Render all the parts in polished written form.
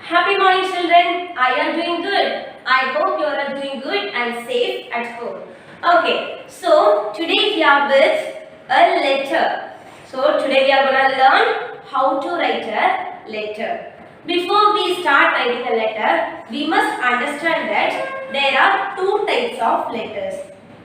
Happy morning, children. Are you doing good? I hope you are doing good and safe at home. Okay, so today we are with a letter. So today we are going to learn how to write a letter. Before we start writing a letter, we must understand that there are two types of letters.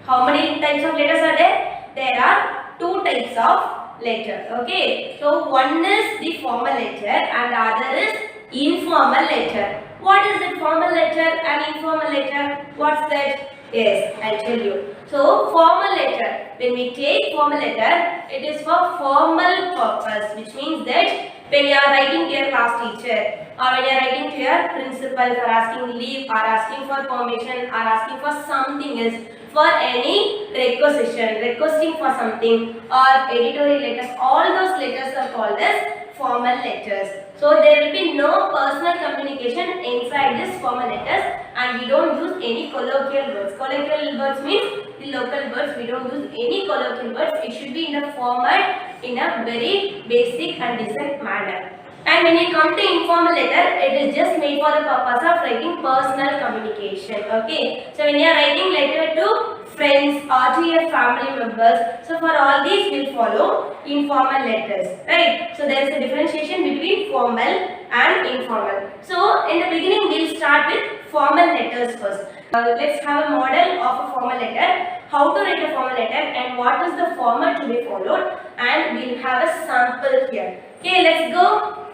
How many types of letters are there? There are two types of letter. Okay, so one is the formal letter and the other is informal letter. What is it? Formal letter and informal letter? What's that? Yes, I'll tell you. So formal letter, when we take formal letter, it is for formal purpose, which means that when you are writing to your class teacher or when you are writing to your principal for asking leave or asking for permission or asking for something else, for any requesting for something or editorial letters, all those letters are called as formal letters. So there will be no personal communication inside this formal letters, and we don't use any colloquial words. Colloquial words means the local words. We don't use any colloquial words. It should be in a format in a very basic and decent manner. And when you come to informal letter, it is just made for the purpose of writing personal communication. Okay. So when you are writing letter to friends or to your family members, so for all these we will follow informal letters, right? So there is a differentiation between formal and informal. So in the beginning we will start with formal letters first. Let's have a model of a formal letter, how to write a formal letter and what is the format to be followed, and we will have a sample here. Okay, let's go.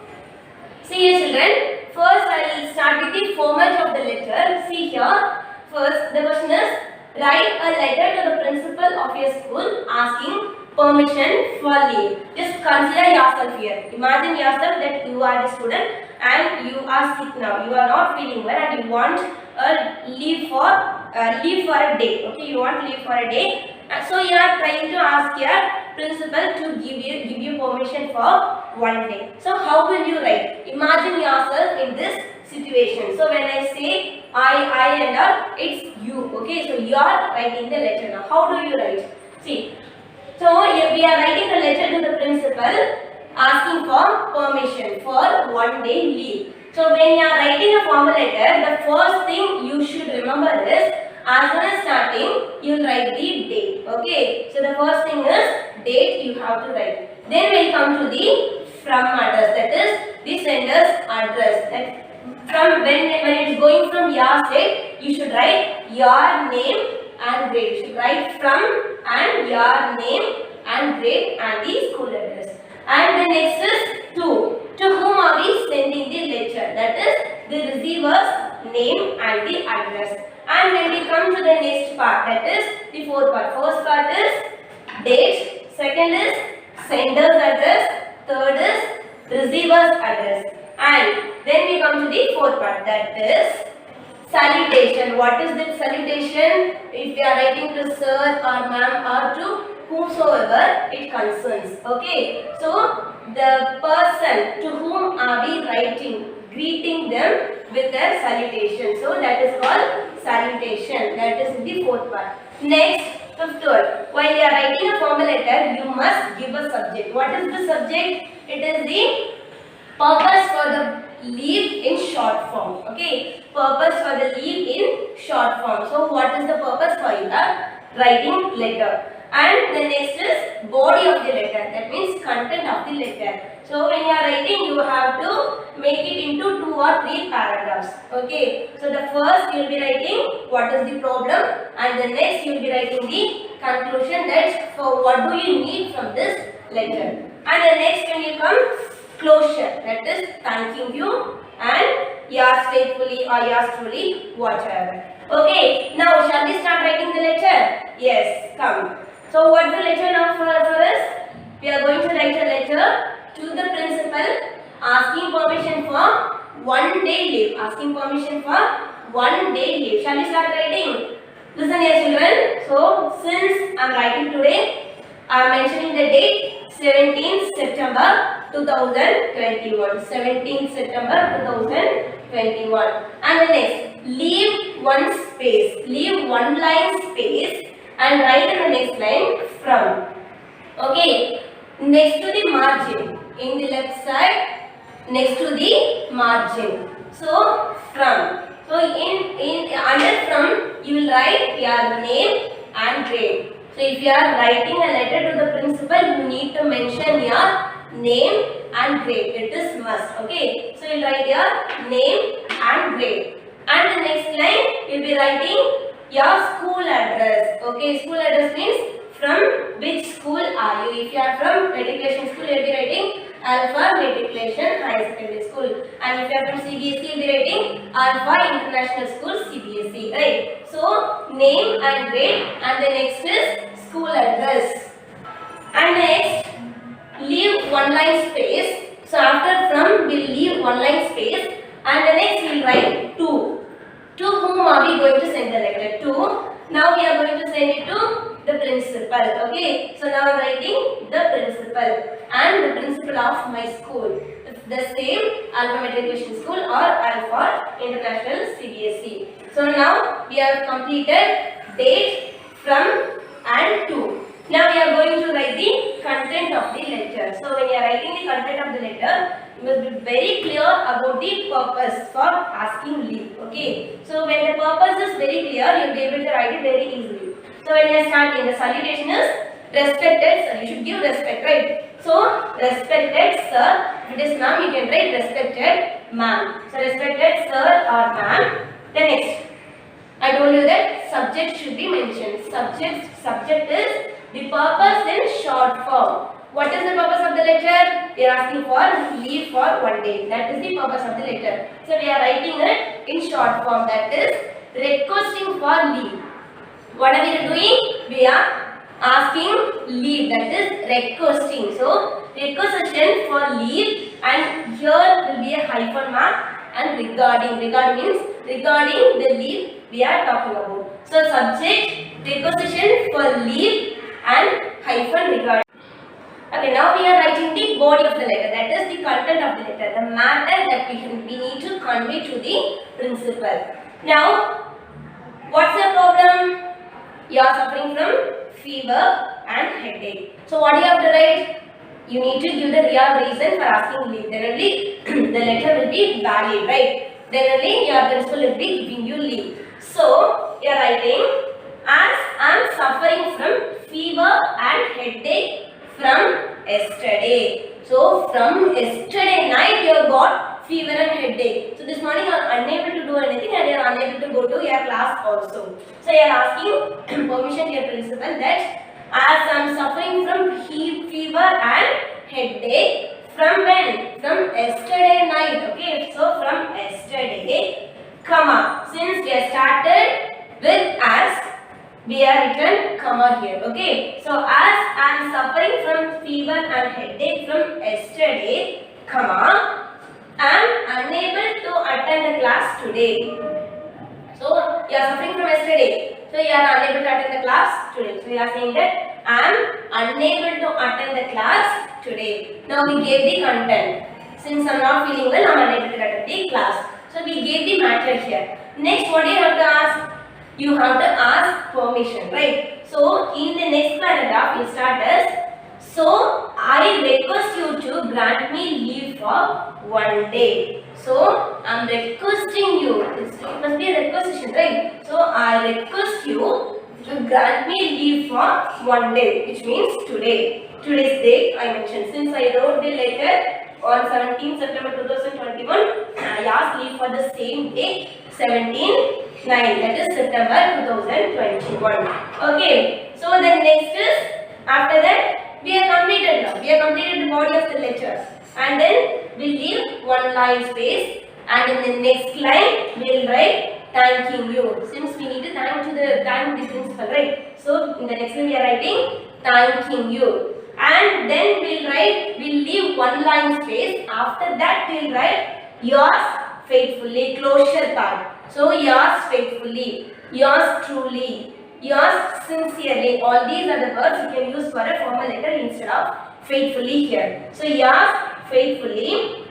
See here children, first I will start with the format of the letter. See here, first the question is, write a letter to the principal of your school asking permission for leave. Just consider yourself here. Imagine yourself that you are the student and you are sick now. You are not feeling well and you want a leave for a day. Okay, you want leave for a day. So you are trying to ask your principal to give you permission for one day. So how will you write? Imagine yourself in this situation. So when I say I and all, it's you. Okay, so you are writing the letter now. How do you write? See, so we are writing a letter to the principal asking for permission for one day leave. So when you are writing a formal letter, the first thing you should remember is, as soon as starting, you will write the date. Okay, so the first thing is date you have to write. Then we will come to the from address, that is the sender's address. That from when it is going from your state, you should write your name and grade. You should write from and your name and grade and the school address. And the next is to whom are we sending the letter, that is the receiver's name and the address. And when we come to the next part, that is the fourth part. First part is date, second is sender's address, third is receiver's address, and then we come to the fourth part, that is salutation. What is the salutation? If we are writing to sir or ma'am or to whomsoever it concerns. Okay, so the person to whom are we writing, greeting them with a salutation. So that is called salutation. That is the fourth part. Next, fifth word. While you are writing a formal letter, you must give a subject. What is the subject? It is the purpose for the leave in short form. Okay, purpose for the leave in short form. So what is the purpose for you are writing letter? And the next is body of the letter, that means content of the letter. So when you are writing, you have to make it into 2 or 3 paragraphs. Okay, so the first you will be writing what is the problem, and the next you will be writing the conclusion, that for what do you need from this letter. And the next when you come, closure, that is thanking you and yours faithfully or yours truly, whatever. Okay, now shall we start writing the letter? Yes, come. So what's the letter now for us? We are going to write a letter to the principal asking permission for one day leave. Asking permission for one day leave. Shall we start writing? Listen here children. So since I am writing today, I am mentioning the date 17th September 2021. 17th September 2021. And the next, leave one space. Leave one line space and write in the next line from. Okay, next to the margin, in the left side, next to the margin. So from. So in under from you will write your name and grade. So if you are writing a letter to the principal, you need to mention your name and grade. It is must. Okay. So you will write your name and grade. And the next line you will be writing your school address. Okay. School address means from which school are you? If you are from matriculation school, you will be writing Alpha Matriculation High Secondary School. And if you are from CBSE, you will be writing Alpha International School CBSE. Right? So name and grade, and the next is school address. And next, leave one line space. So after from, we will leave one line space, and the next we will write to. To whom are we going to send the letter? To. Now we are going to send it to the principal. Okay. So now I am writing the principal and the principal of my school. The same Alpha Matriculation School or Alpha International CBSE. So now we have completed date, from and to. Now we are going to write the content of the letter. So when you are writing the content of the letter, you must be very clear about the purpose for asking leave. Okay. So when the purpose is very clear, you will be able to write it very easily. So when you are starting, the salutation is respected sir. You should give respect, right? So respected sir. If it is ma'am, you can write respected ma'am. So respected sir or ma'am. Then next, I told you that subject should be mentioned. Subject is the purpose in short form. What is the purpose of the letter? We are asking for leave for one day. That is the purpose of the letter. So we are writing it in short form. That is requesting for leave. What are we doing? We are asking leave. That is requesting. So requisition for leave, and here will be a hyphen mark, and regarding. Regarding means regarding the leave we are talking about. So subject, requisition for leave, and hyphen regarding. Okay, now we are writing the body of the letter. That is the content of the letter, the matter that we need to convey to the principal. Now, what's the problem? You are suffering from fever and headache. So what do you have to write? You need to give the real reason for asking leave. Then only the letter will be valid, right? Then only your principal will be giving you leave. So you are writing, as I am suffering from fever and headache from yesterday. So from yesterday night you have got fever and headache. So this morning you are unable to do anything and you are unable to go to your class also. So you are asking permission to your principal that as I am suffering from fever and headache from when? From yesterday night. Okay. So from yesterday, comma. Since we have started with as, we are written comma here. Okay. So as I am suffering from fever and headache from yesterday, comma, I am unable to attend the class today. So you are suffering from yesterday. So you are unable to attend the class today. So you are saying that I am unable to attend the class today. Now we gave the content. Since I am not feeling well, I am unable to attend the class. So we gave the matter here. Next, what do you have to ask? You have to ask permission, right? So in the next paragraph, we start as, so I request you to grant me leave for one day. So I am requesting you. It must be a requisition, right? So I request you to grant me leave for one day, which means today. Today's date I mentioned. Since I wrote the letter on 17 September 2021, I asked leave for the same day, 17/9, that is September 2021. Okay. So the next is, after that we have completed now. We have completed the body of the letter, and then we leave one line space, and in the next line we will write thanking you. Since we need to thank the principal, right? So in the next line we are writing thanking you. And then we'll leave one line space. After that we'll write yours faithfully, closure part. So yours faithfully, yours truly, yours sincerely. All these are the words you can use for a formal letter instead of faithfully here. So yours faithfully,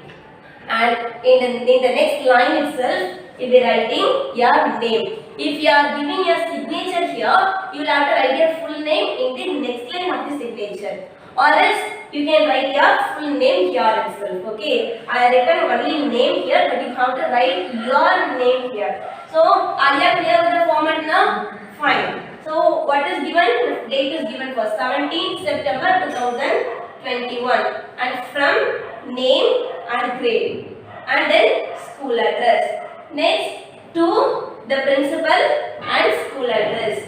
and in the next line itself you'll be writing your name. If you are giving your signature here, you will have to write your full name in the next line of the signature. or else you can write your full name here itself. Okay, I written only name here, but you have to write your name here. So are you clear with the format now? Fine. So what is given? The date is given for 17th September 2021, and from name and grade, and then school address. Next, to the principal and school address.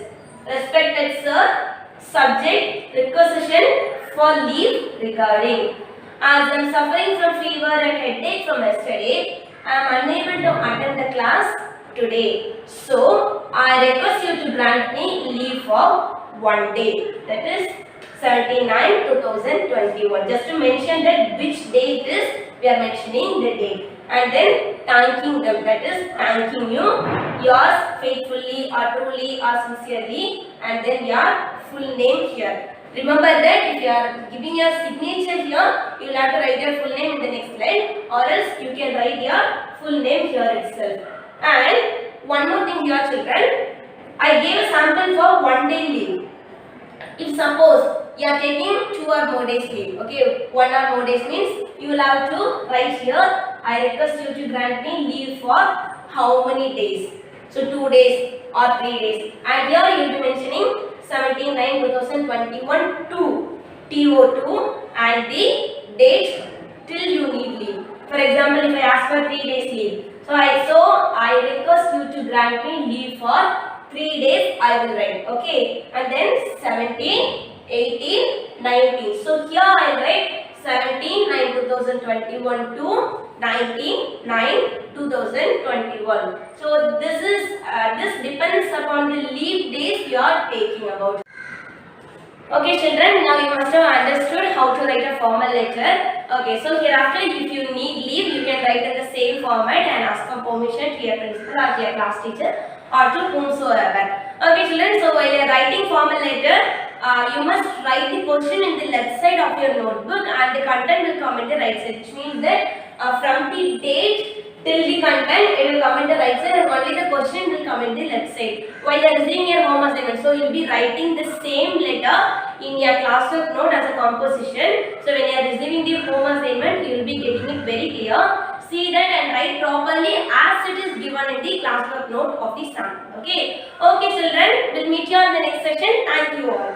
Respected sir, subject requisition for leave regarding. As I am suffering from fever and headache from yesterday, I am unable to attend the class today. So, I request you to grant me leave for one day. That is 79/2021. Just to mention that which day it is, we are mentioning the date. And then thanking them, that is thanking you, yours faithfully or truly or sincerely, and then your full name here. Remember that if you are giving your signature here, you will have to write your full name in the next line, or else you can write your full name here itself. And one more thing here children, I gave a sample for one day leave. If suppose you are taking 2 or more days leave, okay, 1 or more days means you will have to write here, I request you to grant me leave for how many days. So 2 days or 3 days, and here you will be mentioning 17/9/2021 to TO2 and the date till you need leave. For example, if I ask for 3 days leave, so I request you to grant me leave for 3 days, I will write, okay, and then 17, 18, 19. So here I write 17/9/2021 to 19/9/2021. So this depends upon the leave days you are taking about. Okay children, now you must have understood how to write a formal letter. Okay, so hereafter if you need leave, you can write in the same format and ask for permission to your principal or to your class teacher or to whomsoever. Okay children, so while you are writing formal letter, you must write the question in the left side of your notebook and the content will come in the right side, which means that from the date till the content it will come in the right side and only the question will come in the left side. While you are receiving your home assignment, so you will be writing the same letter in your classwork note as a composition. So when you are receiving the home assignment, you will be getting it very clear. See that and write properly as it is given in the classwork note of the sample. Okay, children, we'll meet you on the next session. Thank you all.